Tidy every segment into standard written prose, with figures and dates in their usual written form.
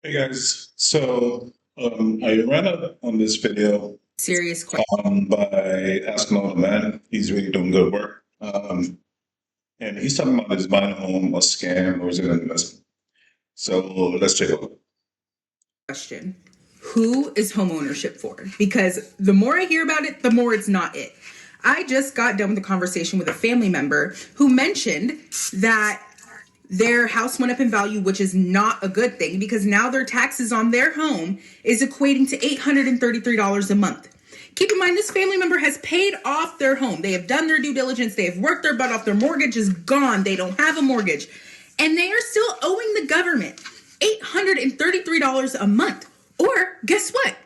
Hey guys, I ran up on this video Serious question. by asking all the man. He's really doing good work. And he's talking about is buying a home a scam or is it an investment? So let's take a look. Who is home ownership for? Because the more I hear about it, the more it's not it. I just got done with a conversation with a family member who mentioned that their house went up in value, which is not a good thing because now their taxes on their home is equating to $833 a month. Keep in mind, this family member has paid off their home. They have done their due diligence. They have worked their butt off. Their mortgage is gone. They don't have a mortgage. And they are still owing the government $833 a month. Or guess what?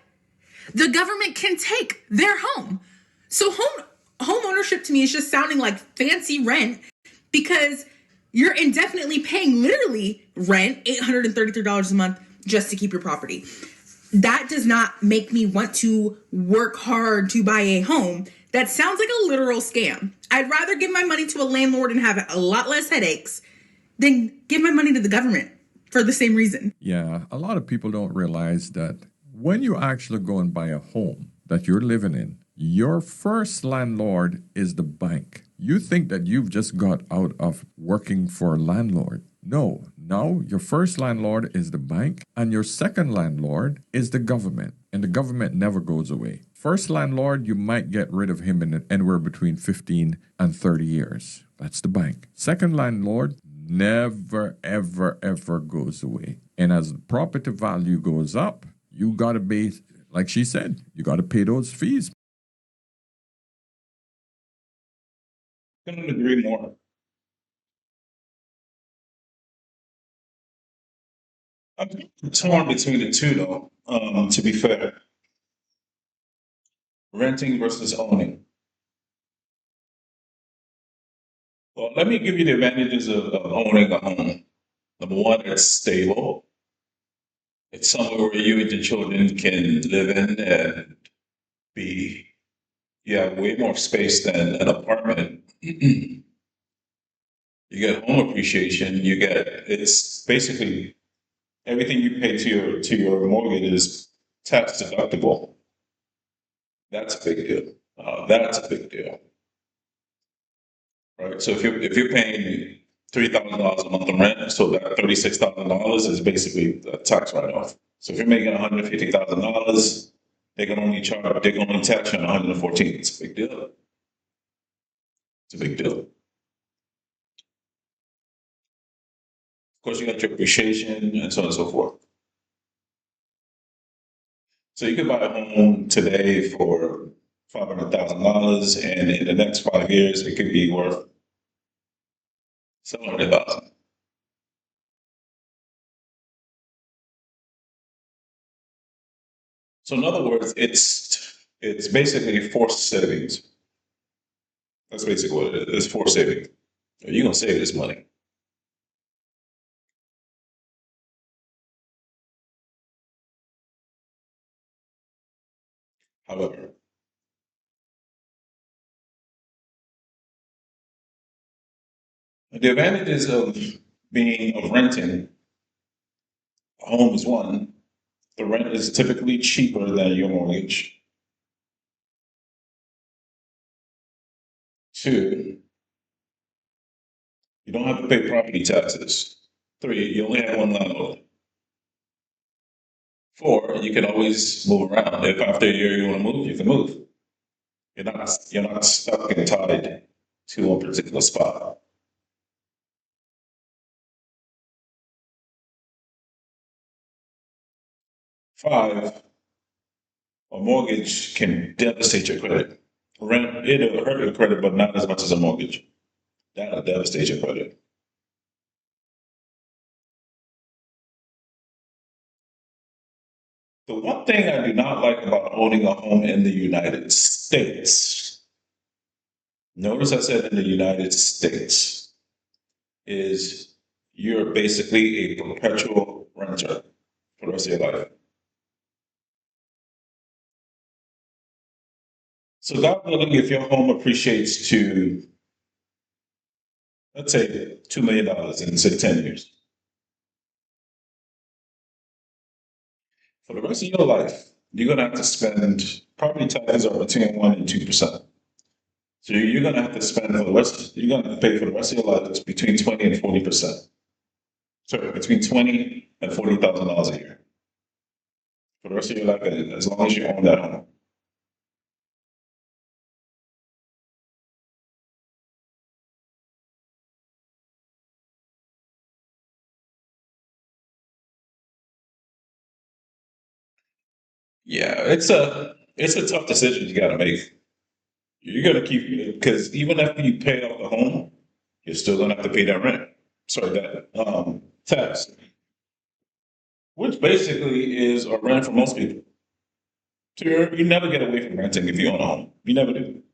The government can take their home. So home ownership to me is just sounding like fancy rent because you're indefinitely paying literally rent, $833 a month, just to keep your property. That does not make me want to work hard to buy a home. That sounds like a literal scam. I'd rather give my money to a landlord and have a lot less headaches than give my money to the government for the same reason. Yeah, a lot of people don't realize that when you actually go and buy a home that you're living in, your first landlord is the bank. You think that you've just got out of working for a landlord. No, now your first landlord is the bank, and your second landlord is the government, and the government never goes away. First landlord, you might get rid of him in anywhere between 15 and 30 years. That's the bank. Second landlord never, ever, ever goes away. And as the property value goes up, you got to be, like she said, you got to pay those fees. Couldn't agree more. I'm torn between the two though, to be fair. Renting versus owning. Well, let me give you the advantages of owning a home. Number one, it's stable. It's somewhere where you and your children can live in and be, you have way more space than an apartment. You get home appreciation. It's basically everything you pay to your mortgage is tax deductible. That's a big deal. That's a big deal, right? So if you're paying $3,000 a month in rent, so that $36,000 is basically a tax write-off. So if you're making $150,000, they can only tax you on 114. It's a big deal. It's a big deal. Of course, you got your appreciation and so on and so forth. So you could buy a home today for $500,000, and in the next 5 years, it could be worth 700,000. So in other words, it's basically forced savings. That's basically what it is. It's forced saving. You're gonna save this money. However, the advantages of renting a home is one, the rent is typically cheaper than your mortgage. Two, you don't have to pay property taxes. Three, you only have one landlord. Four, you can always move around. If after a year you want to move, you can move. You're not stuck and tied to one particular spot. Five, a mortgage can devastate your credit. Rent, it'll hurt your credit, but not as much as a mortgage. That'll devastate your credit. The one thing I do not like about owning a home in the United States, notice I said in the United States, is you're basically a perpetual renter for the rest of your life. So God willing, if your home appreciates to, let's say, $2 million in say 10 years, For the rest of your life, you're gonna have to spend property taxes are between 1% and 2%. So you're gonna have to spend for the rest. You're gonna have to pay for the rest of your life. It's between 20 and 40%. Sorry, between $20,000 and $40,000 a year for the rest of your life, as long as you own that home. Yeah, it's a tough decision you got to make. You're gonna keep because even after you pay off the home, you're still gonna have to pay that rent. Sorry, that tax, which basically is a rent for most people. So you never get away from renting if you own a home. You never do.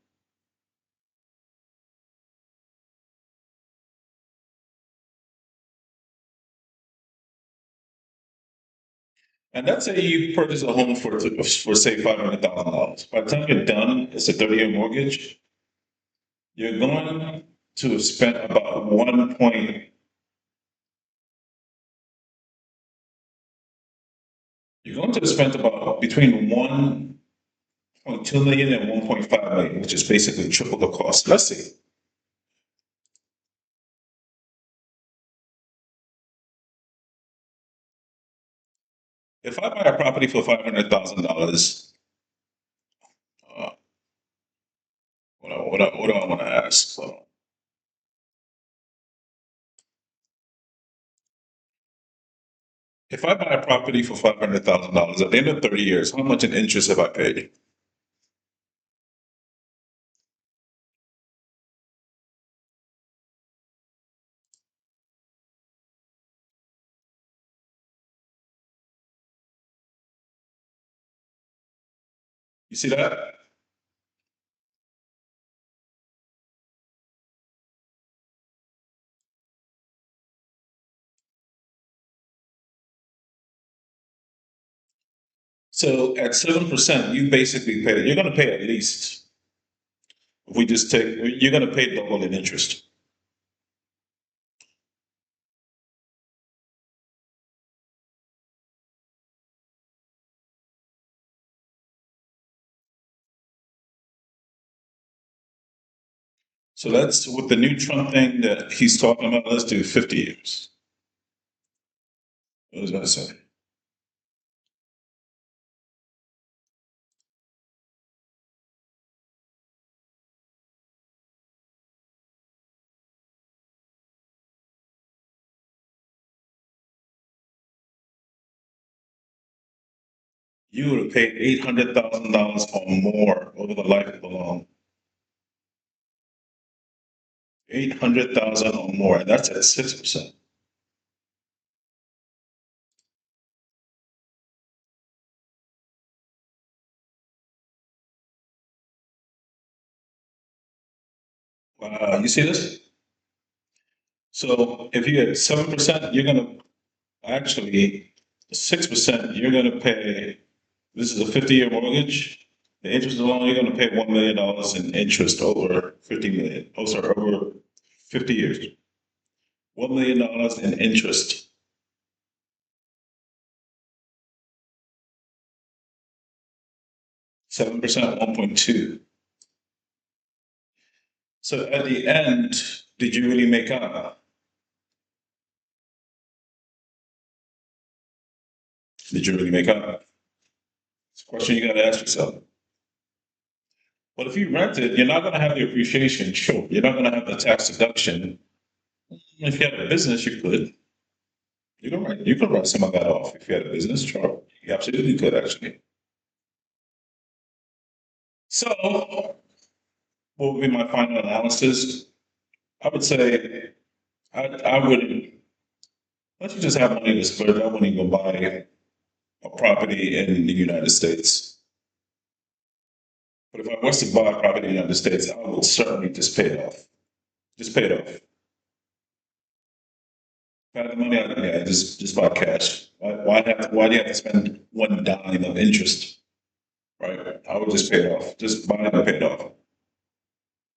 And let's say you purchase a home for say $500,000. By the time you're done, it's a 30-year mortgage. You're going to have spent about 1 point. You're going to have spent about between 1.2 million and 1.5 million, which is basically triple the cost. Let's see. If I buy a property for $500,000, uh, what do I want to ask? So, if I buy a property for $500,000 at the end of 30 years, how much in interest have I paid? You see that? So at 7%, you basically pay. You're going to pay at least. If we just take, you're going to pay double in interest. So that's with the new Trump thing that he's talking about. Let's do 50 years. What was I going to say? You would have paid $800,000 or more over the life of the loan. 800,000 or more, and that's at 6%. Wow, you see this? So if you get 7%, you're gonna actually 6%, you're gonna pay. This is a 50-year mortgage. The interest alone, you're gonna pay $1 million in interest over 50 million. Oh, sorry, over 50 years. $1 million in interest. 7%, 1.2. So at the end, did you really make out? Did you really make out? It's a question you gotta ask yourself. But if you rent it, you're not gonna have the appreciation, sure. You're not gonna have the tax deduction. If you had a business, you could. You could write some of that off if you had a business, sure. You absolutely could actually. So what would be my final analysis? I would say I would let you just have money to splurge. I wouldn't even buy a property in the United States. But if I was to buy a property in the United States, I would certainly just pay it off. Just pay it off. If I had the money, yeah, just buy cash. Why do you have to spend one dime of interest? Right? I would just pay it off. Just buy it and pay it off.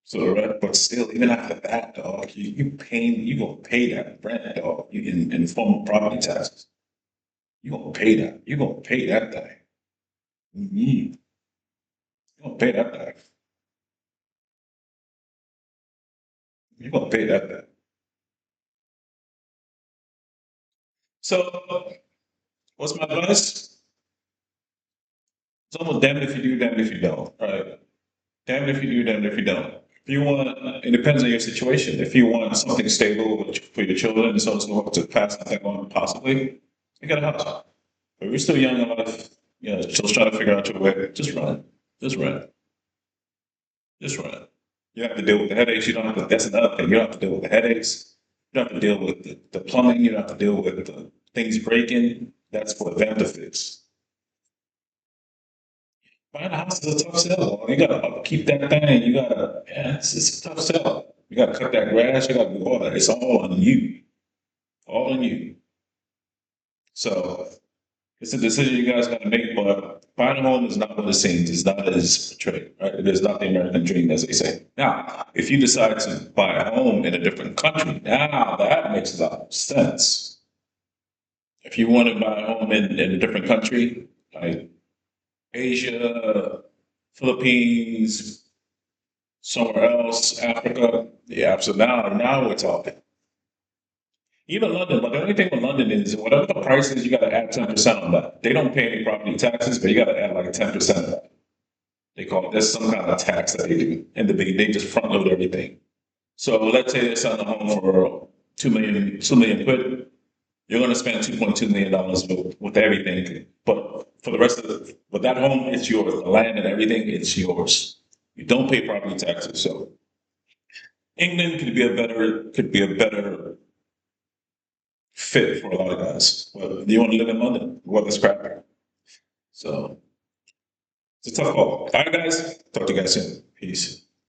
So, right, but still, even after that, dog, you gonna pay that rent, dog, in form of property taxes. You're gonna pay that. You're gonna pay that thing. Mm-hmm. You're gonna pay that thing. You're gonna pay that thing. So, what's my advice? It's almost damned if you do, damned if you don't, right? Damned if you do, damned if you don't. If you want, it depends on your situation. If you want something stable for your children and so on and so forth to pass something on, possibly, you got a house. But if you're still young in life, just trying to figure out your way, just run. Just run. Just run. You don't have to deal with the headaches. You don't have to, that's another thing. You don't have to deal with the headaches. You don't have to deal with the plumbing. You don't have to deal with the things breaking. That's for them to fix. Buying a house is a tough sell. You gotta upkeep that thing. You gotta, yeah, it's a tough sell. You gotta cut that grass. You gotta do all that. It's all on you. All on you. So it's a decision you guys gotta make. But buying a home is not what it seems. It's not as portrayed. Right? It is not the American dream, as they say. Now, if you decide to buy a home in a different country, now that makes a lot of sense. If you want to buy a home in a different country, like Asia, Philippines, somewhere else, Africa. Yeah, so now we're talking. Even London, but the only thing with London is whatever the price is, you got to add 10% on that. They don't pay any property taxes, but you got to add like 10% of that. They call it, there's some kind of tax that they do in the beginning. They just front load everything. So let's say they're selling a home for 2 million quid. You're going to spend $2.2 million with everything. But for the rest of but that home, it's yours. The land and everything, it's yours. You don't pay property taxes. So England could be a better fit for a lot of guys. But you want to live in London, weather's crap. So it's a tough call. All right, guys. Talk to you guys soon. Peace.